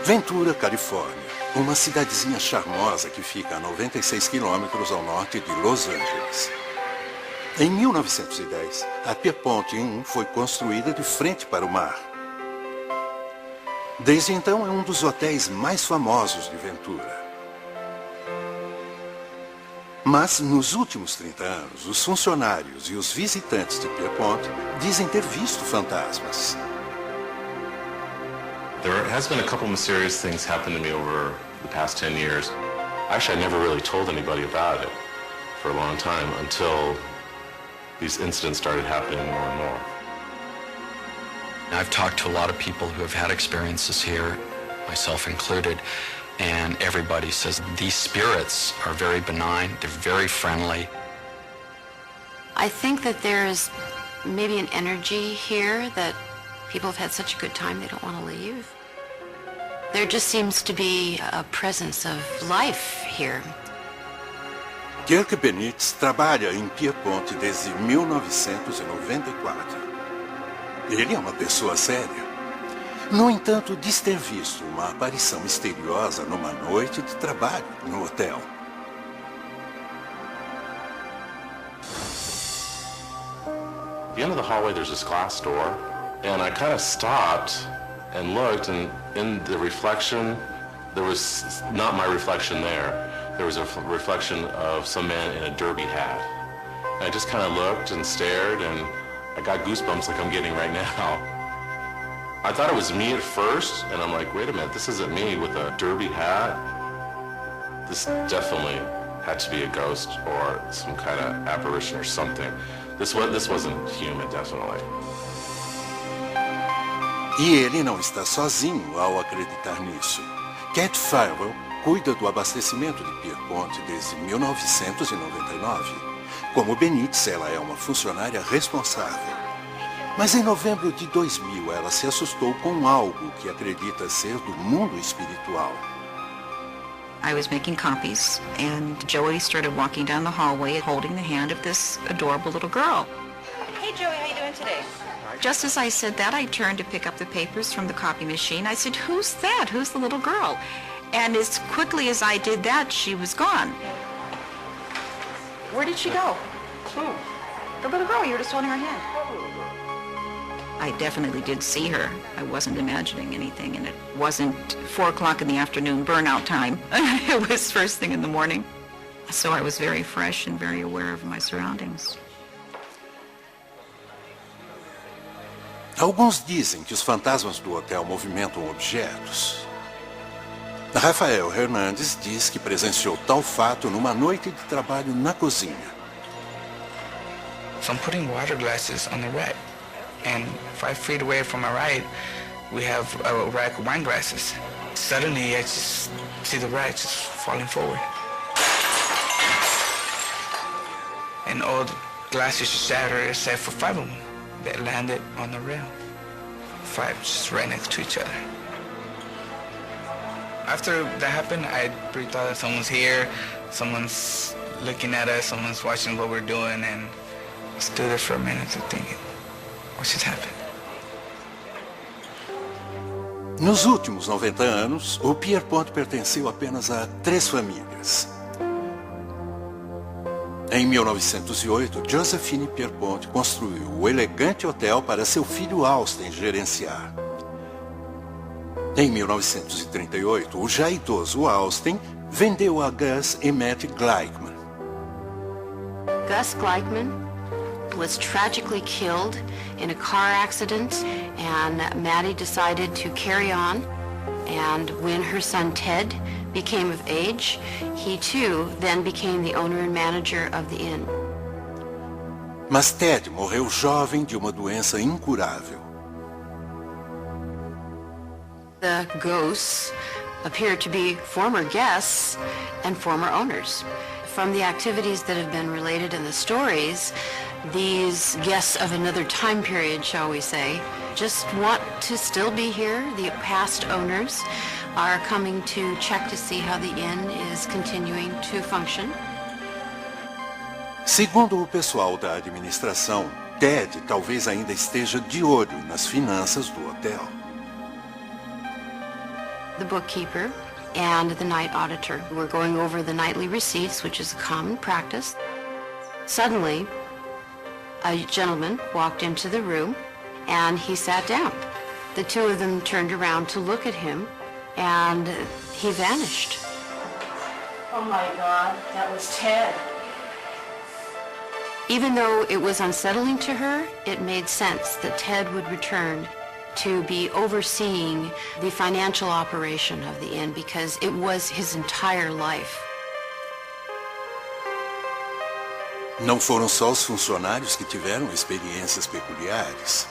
Ventura, Califórnia, uma cidadezinha charmosa que fica a 96 quilômetros ao norte de Los Angeles. Em 1910, a Pierpont Inn foi construída de frente para o mar. Desde então é um dos hotéis mais famosos de Ventura. Mas, nos últimos 30 anos, os funcionários e os visitantes de Pierpont dizem ter visto fantasmas. There has been a couple mysterious things happen to me over the past 10 years. Actually, I never really told anybody about it for a long time until these incidents started happening more and more. I've talked to a lot of people who have had experiences here, myself included, and everybody says these spirits are very benign, they're very friendly. I think that there is maybe an energy here that people have had such a good time they don't want to leave. There just seems to be a presence of life here. Kirk Benitez trabalha em Pierpont desde 1994. Ele é uma pessoa séria. No entanto, diz ter visto uma aparição misteriosa numa noite de trabalho no hotel. At the end of the hallway, there's this glass door, and I kind of stopped and looked, and in the reflection, there was not my reflection there. There was a reflection of some man in a derby hat. And I just kind of looked and stared, and I got goosebumps like I'm getting right now. I thought it was me at first, and I'm like, wait a minute, this isn't me with a derby hat. This definitely had to be a ghost or some kind of apparition or something. This wasn't human, definitely. E ele não está sozinho ao acreditar nisso. Cat Farrell cuida do abastecimento de Pierpont desde 1999. Como Benitez, ela é uma funcionária responsável. Mas em novembro de 2000, ela se assustou com algo que acredita ser do mundo espiritual. I was making copies, and Joey started walking down the hallway holding the hand of this adorable little girl. Hey Joey, how you doing today? Just as I said that, I turned to pick up the papers from the copy machine. I said, "Who's that? Who's the little girl?" And as quickly as I did that, she was gone. Where did she go? Who? The little girl, you were just holding her hand. I definitely did see her. I wasn't imagining anything, and it wasn't 4 o'clock in the afternoon burnout time. It was first thing in the morning. So I was very fresh and very aware of my surroundings. Alguns dizem que os fantasmas do hotel movimentam objetos. Rafael Hernandes diz que presenciou tal fato numa noite de trabalho na cozinha. So I'm putting water glasses on the rack, and 5 feet away from my right, we have a rack of wine glasses. Suddenly, I just see the rack just falling forward. And all the glasses shattered except for 5 of them that landed on the rail. 5 just right next to each other. After that happened, I pretty thought that someone's here, someone's looking at us, someone's watching what we're doing, and I stood there for a minute thinking, what just happened? Nos últimos 90 anos, o Pierpont pertenceu apenas a 3 famílias. Em 1908, Josephine Pierpont construiu o elegante hotel para seu filho Austin gerenciar. Em 1938, o já idoso Austin vendeu a Gus e Matt Gleichman. Gus Gleichman was tragically killed in a car accident, and Maddie decided to carry on. And when her son Ted became of age, he too then became the owner and manager of the inn. Mas Ted morreu jovem de uma doença incurável. The ghosts appear to be former guests and former owners. From the activities that have been related in the stories, these guests of another time period, shall we say, just want to still be here. The past owners are coming to check to see how the inn is continuing to function. Segundo o pessoal da administração, Ted talvez ainda esteja de olho nas finanças do hotel. the bookkeeper, and the night auditor. We're going over the nightly receipts, which is a common practice. Suddenly, a gentleman walked into the room, and he sat down. The two of them turned around to look at him, and he vanished. Oh my God, that was Ted. Even though it was unsettling to her, it made sense that Ted would return to be overseeing the financial operation of the inn because it was his entire life. Não foram só os funcionários que tiveram experiências peculiares.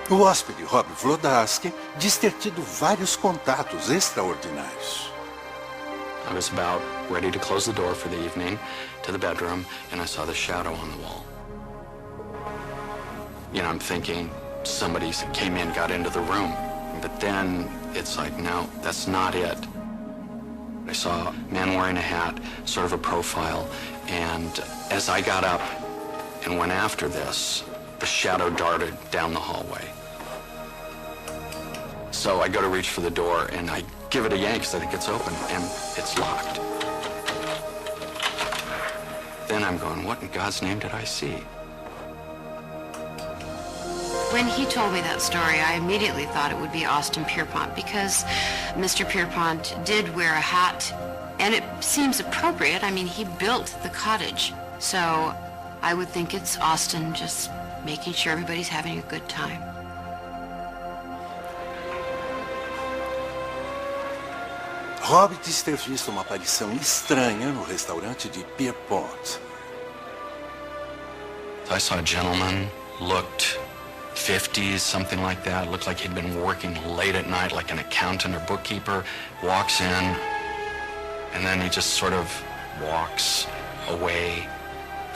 O hóspede Rob Vlodarski diz ter tido vários contatos extraordinários. I was about ready to close the door for the evening to the bedroom, and I saw the shadow on the wall. You know, I'm thinking somebody came in, got into the room. But then it's like, no, that's not it. I saw a man wearing a hat, sort of a profile, and as I got up and went after this, the shadow darted down the hallway. So I go to reach for the door, and I give it a yank because I think it's open, and it's locked. Then I'm going, what in God's name did I see? When he told me that story, I immediately thought it would be Austin Pierpont because Mr. Pierpont did wear a hat, and it seems appropriate. I mean, he built the cottage, so I would think it's Austin just making sure everybody's having a good time. Rob diz ter visto uma aparição estranha no restaurante de Pierpont. I saw a gentleman, looked 50s, something like that. Looked like he'd been working late at night, like an accountant or bookkeeper. Walks in, and then he just sort of walks away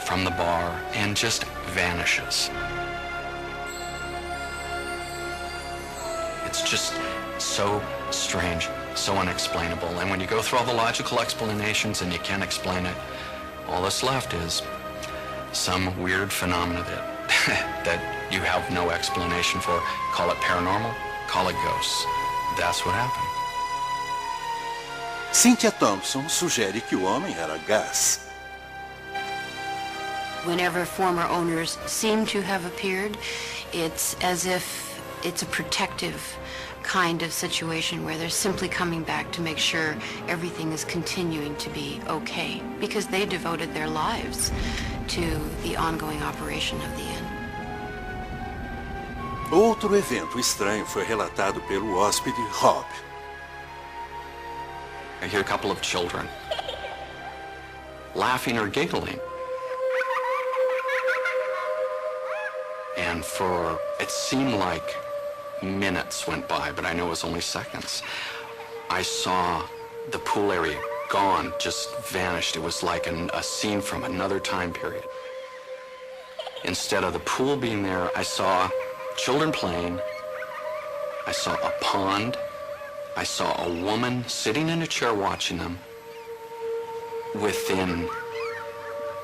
from the bar and just vanishes. It's just so strange, so unexplainable. And when you go through all the logical explanations and you can't explain it, all that's left is some weird phenomena that you have no explanation for. Call it paranormal, call it ghosts. That's what happened. Cynthia Thompson sugere que o homem era gás. Whenever former owners seem to have appeared, it's as if it's a protective kind of situation where they're simply coming back to make sure everything is continuing to be okay because they devoted their lives to the ongoing operation of the inn. Outro evento estranho foi relatado pelo hóspede Rob. I hear a couple of children laughing or giggling. And it seemed like minutes went by, but I know it was only seconds. I saw the pool area gone, just vanished. It was like a scene from another time period. Instead of the pool being there, I saw children playing. I saw a pond. I saw a woman sitting in a chair watching them. Within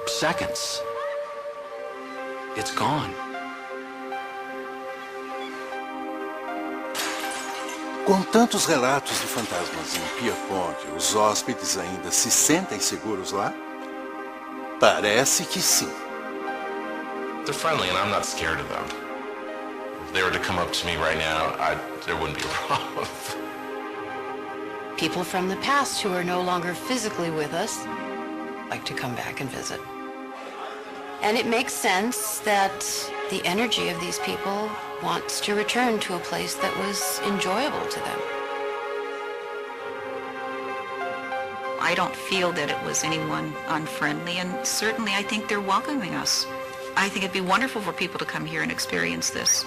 seconds, it's gone. Com tantos relatos de fantasmas em Pierpont, os hóspedes ainda se sentem seguros lá? Parece que sim. They're friendly, and I'm not scared of them. If they were to come up to me right now, there wouldn't be a problem. People from the past who are no longer physically with us like to come back and visit. And it makes sense that the energy of these people wants to return to a place that was enjoyable to them. I don't feel that it was anyone unfriendly, and certainly I think they're welcoming us. I think it'd be wonderful for people to come here and experience this.